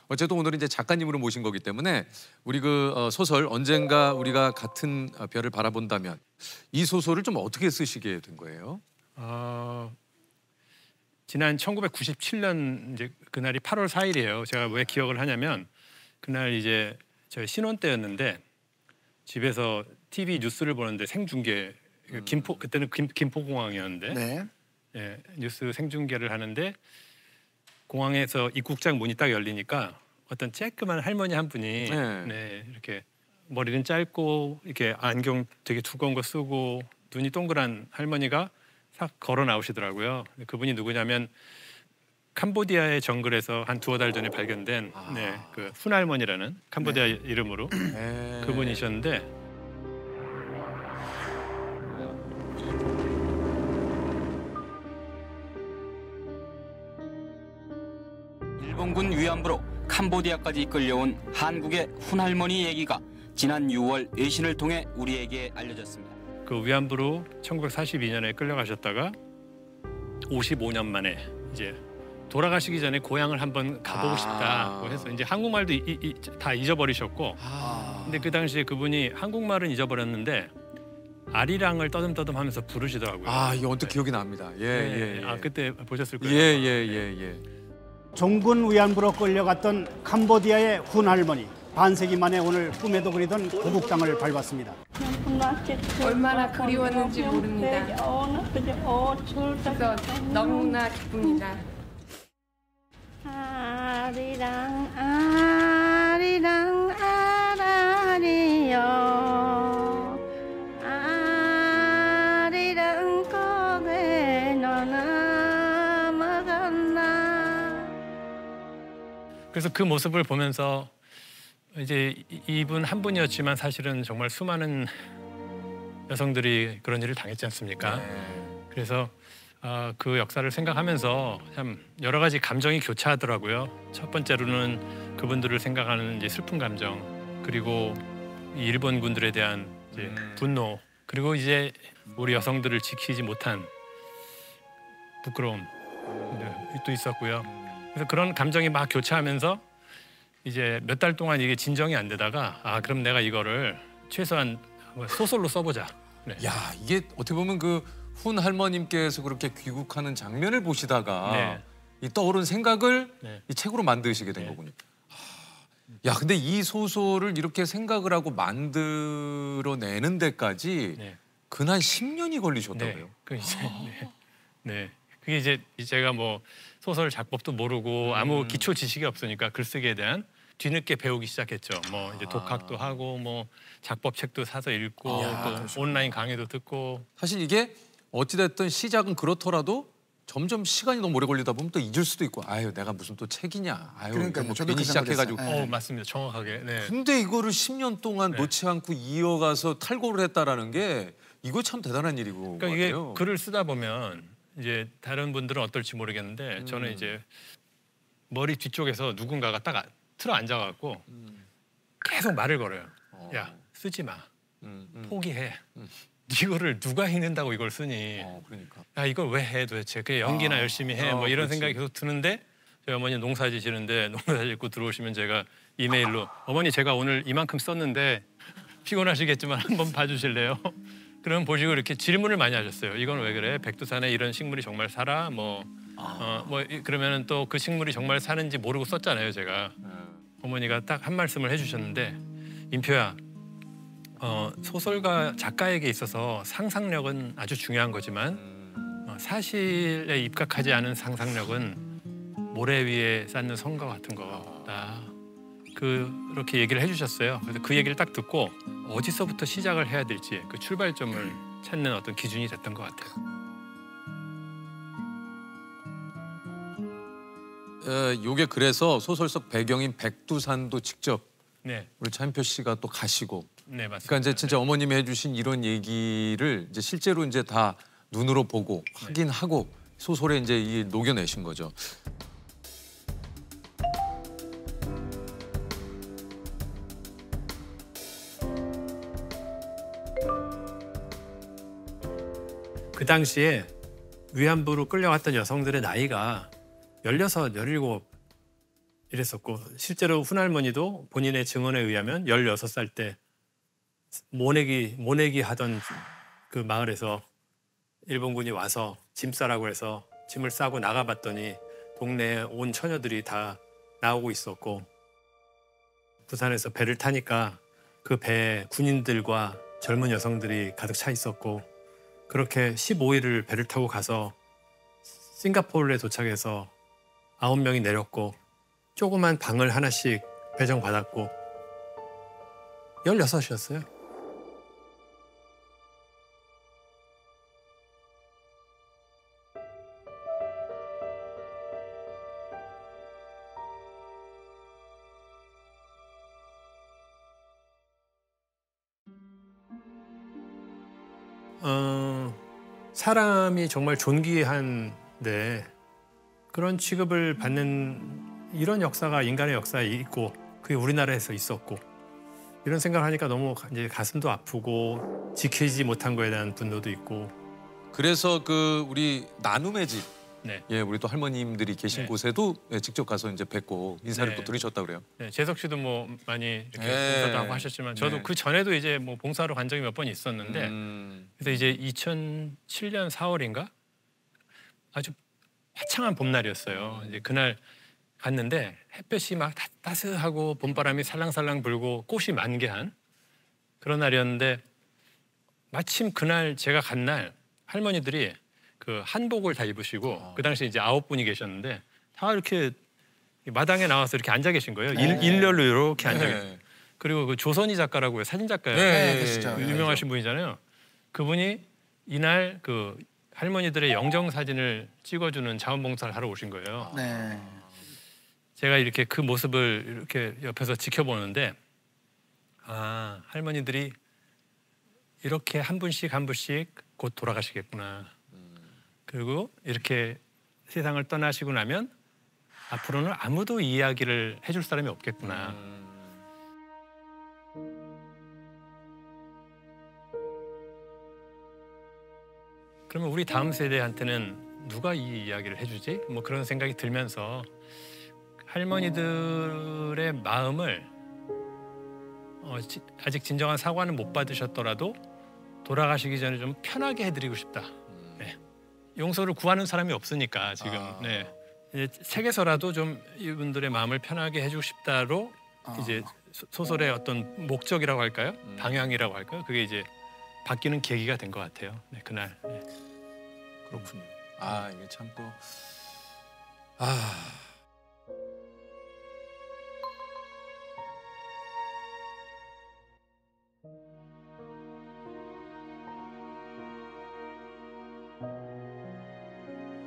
어쨌든 오늘은 이제 작가님으로 모신 거기 때문에 우리 그 소설 언젠가 우리가 같은 별을 바라본다면 이 소설을 좀 어떻게 쓰시게 된 거예요? 지난 1997년 이제 그날이 8월 4일이에요. 제가 왜 기억을 하냐면 그날 이제 저희 신혼 때였는데 집에서 TV 뉴스를 보는데 생중계 김포 그때는 김포공항이었는데 네. 예, 뉴스 생중계를 하는데 공항에서 입국장 문이 딱 열리니까 어떤 쬐끄만 할머니 한 분이 네, 이렇게 머리는 짧고 이렇게 안경 되게 두꺼운 거 쓰고 눈이 동그란 할머니가 싹 걸어 나오시더라고요. 그분이 누구냐면 캄보디아의 정글에서 한 두어 달 전에 발견된 네, 그 훈할머니라는 캄보디아 이름으로 그분이셨는데 일본군 위안부로 캄보디아까지 이끌려온 한국의 훈할머니 얘기가 지난 6월 외신을 통해 우리에게 알려졌습니다. 그 위안부로 1942년에 끌려가셨다가 55년 만에 이제 돌아가시기 전에 고향을 한번 가보고 싶다고 해서 이제 한국말도 다 잊어버리셨고 근데 그 당시에 그분이 한국말은 잊어버렸는데 아리랑을 떠듬떠듬하면서 부르시더라고요. 이거 언뜻 기억이 납니다. 예. 그때 보셨을 거예요. 예. 종군 위안부로 끌려갔던 캄보디아의 훈할머니. 반세기 만에 오늘 꿈에도 그리던 고국땅을 밟았습니다. 얼마나 그리웠는지 모릅니다. 그래서 너무나 기쁩니다. 아리랑 아리랑 아라리요 아리랑 거기에 너는 먹었나. 그래서 그 모습을 보면서 이제 이분 한 분이었지만 사실은 정말 수많은 여성들이 그런 일을 당했지 않습니까? 그래서 그 역사를 생각하면서 참 여러 가지 감정이 교차하더라고요. 첫 번째로는 그분들을 생각하는 이제 슬픈 감정, 그리고 일본 군들에 대한 이제 분노, 그리고 이제 우리 여성들을 지키지 못한 부끄러움 또 있었고요. 그래서 그런 감정이 막 교차하면서 이제 몇 달 동안 이게 진정이 안 되다가 그럼 내가 이거를 최소한 소설로 써보자. 네. 야, 이게 어떻게 보면 그 훈 할머님께서 그렇게 귀국하는 장면을 보시다가 이 떠오른 생각을 이 책으로 만드시게 된 거군요. 야, 근데 이 소설을 이렇게 생각을 하고 만들어내는 데까지 근한 10년이 걸리셨다고요? 그게 이제 제가 뭐 소설 작법도 모르고 아무 기초 지식이 없으니까 글쓰기에 대한 뒤늦게 배우기 시작했죠. 뭐 이제 독학도 하고 뭐 작법 책도 사서 읽고 또 온라인 강의도 듣고. 사실 이게 어찌됐든 시작은 그렇더라도 점점 시간이 너무 오래 걸리다 보면 또 잊을 수도 있고 내가 무슨 또 책이냐. 그러니까요. 뭐 저도 괜히 시작해가지고. 맞습니다. 정확하게. 네. 근데 이거를 10년 동안 놓지 않고 이어가서 탈고를 했다라는 게 이거 참 대단한 일이고. 그러니까 이게 글을 쓰다 보면 이제 다른 분들은 어떨지 모르겠는데 저는 이제 머리 뒤쪽에서 누군가가 딱 틀어 앉아갖고 계속 말을 걸어요. 야, 쓰지 마. 포기해. 이거를 누가 해낸다고 이걸 쓰니. 그러니까. 야, 이걸 왜 해 도대체. 그게 연기나 열심히 해. 뭐 이런 생각이 계속 드는데 저희 어머니 농사 지시는데 농사 짓고 들어오시면 제가 이메일로 어머니 제가 오늘 이만큼 썼는데 피곤하시겠지만 한번 봐주실래요? 그럼 보시고 이렇게 질문을 많이 하셨어요. 이건 왜 그래? 백두산에 이런 식물이 정말 살아? 그러면은 또 그 식물이 정말 사는지 모르고 썼잖아요, 제가. 어머니가 딱 한 말씀을 해주셨는데, 인표야, 소설가 작가에게 있어서 상상력은 아주 중요한 거지만 사실에 입각하지 않은 상상력은 모래 위에 쌓는 성과 같은 거다. 그렇게 얘기를 해주셨어요. 그래서 그 얘기를 딱 듣고 어디서부터 시작을 해야 될지 그 출발점을 찾는 어떤 기준이 됐던 것 같아요. 요게 그래서 소설 속 배경인 백두산도 직접 네. 우리 차인표 씨가 또 가시고. 네, 맞습니다. 그러니까 이제 진짜 어머님이 해주신 이런 얘기를 이제 실제로 이제 다 눈으로 보고 확인하고 소설에 이제 녹여내신 거죠. 그 당시에 위안부로 끌려갔던 여성들의 나이가 16, 17 이랬었고 실제로 훈할머니도 본인의 증언에 의하면 16살 때 모내기 하던 그 마을에서 일본군이 와서 짐 싸라고 해서 짐을 싸고 나가봤더니 동네에 온 처녀들이 다 나오고 있었고 부산에서 배를 타니까 그 배에 군인들과 젊은 여성들이 가득 차 있었고 그렇게 15일을 배를 타고 가서 싱가포르에 도착해서 9명이 내렸고 조그만 방을 하나씩 배정받았고 16이었어요. 사람이 정말 존귀한데 그런 취급을 받는 이런 역사가 인간의 역사에 있고 그게 우리나라에서 있었고 이런 생각을 하니까 너무 이제 가슴도 아프고 지키지 못한 거에 대한 분노도 있고 그래서 그 우리 나눔의 집, 네. 예, 우리 또 할머님들이 계신 네. 곳에도 예, 직접 가서 이제 뵙고 인사를 네. 또 드리셨다 그래요. 네, 재석 씨도 뭐 많이 이렇게 네. 봉사도 하고 하셨지만 저도 네. 그 전에도 이제 뭐 봉사로 간 적이 몇 번 있었는데 그래서 이제 2007년 4월인가 아주 화창한 봄날이었어요. 이제 그날 갔는데 햇볕이 막 따스하고 봄바람이 살랑살랑 불고 꽃이 만개한 그런 날이었는데 마침 그날 제가 간 날 할머니들이 그 한복을 다 입으시고 그 당시 이제 9분이 계셨는데 다 이렇게 마당에 나와서 이렇게 앉아 계신 거예요. 일렬로 이렇게 앉아 계세요. 네. 그리고 그 조선희 작가라고요. 사진 작가예요. 네, 그 유명하신 분이잖아요. 그분이 이날 그 할머니들의 영정 사진을 찍어주는 자원봉사를 하러 오신 거예요. 네. 제가 이렇게 그 모습을 이렇게 옆에서 지켜보는데 아 할머니들이 이렇게 한 분씩 한 분씩 곧 돌아가시겠구나. 그리고 이렇게 세상을 떠나시고 나면 앞으로는 아무도 이야기를 해줄 사람이 없겠구나. 그러면 우리 다음 세대한테는 누가 이 이야기를 해주지? 뭐 그런 생각이 들면서 할머니들의 마음을 아직 진정한 사과는 못 받으셨더라도 돌아가시기 전에 좀 편하게 해드리고 싶다. 네. 용서를 구하는 사람이 없으니까 지금 네. 이제 책에서라도 좀 이분들의 마음을 편하게 해주고 싶다로 이제 소설의 어떤 목적이라고 할까요? 방향이라고 할까요? 그게 이제 바뀌는 계기가 된 것 같아요. 네, 그날. 네. 그렇군요. 아 이게 참 또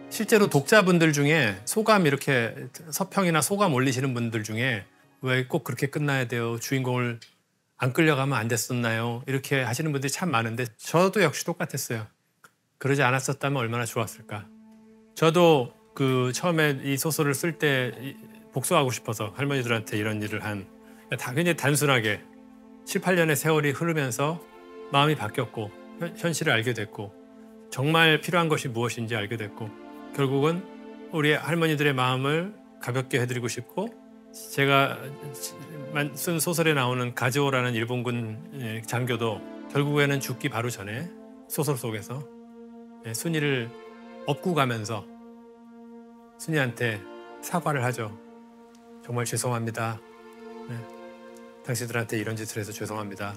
실제로 독자분들 중에 소감 이렇게 서평이나 소감 올리시는 분들 중에 왜 꼭 그렇게 끝나야 돼요? 주인공을 안 끌려가면 안 됐었나요? 이렇게 하시는 분들이 참 많은데 저도 역시 똑같았어요. 그러지 않았었다면 얼마나 좋았을까. 저도 그 처음에 이 소설을 쓸 때 복수하고 싶어서 할머니들한테 이런 일을 한 굉장히 단순하게 7, 8년의 세월이 흐르면서 마음이 바뀌었고 현실을 알게 됐고 정말 필요한 것이 무엇인지 알게 됐고 결국은 우리 할머니들의 마음을 가볍게 해드리고 싶고 제가 쓴 소설에 나오는 가즈오라는 일본군 장교도 결국에는 죽기 바로 전에 소설 속에서 순이를 업고 가면서 순이한테 사과를 하죠. 정말 죄송합니다. 당신들한테 이런 짓을 해서 죄송합니다.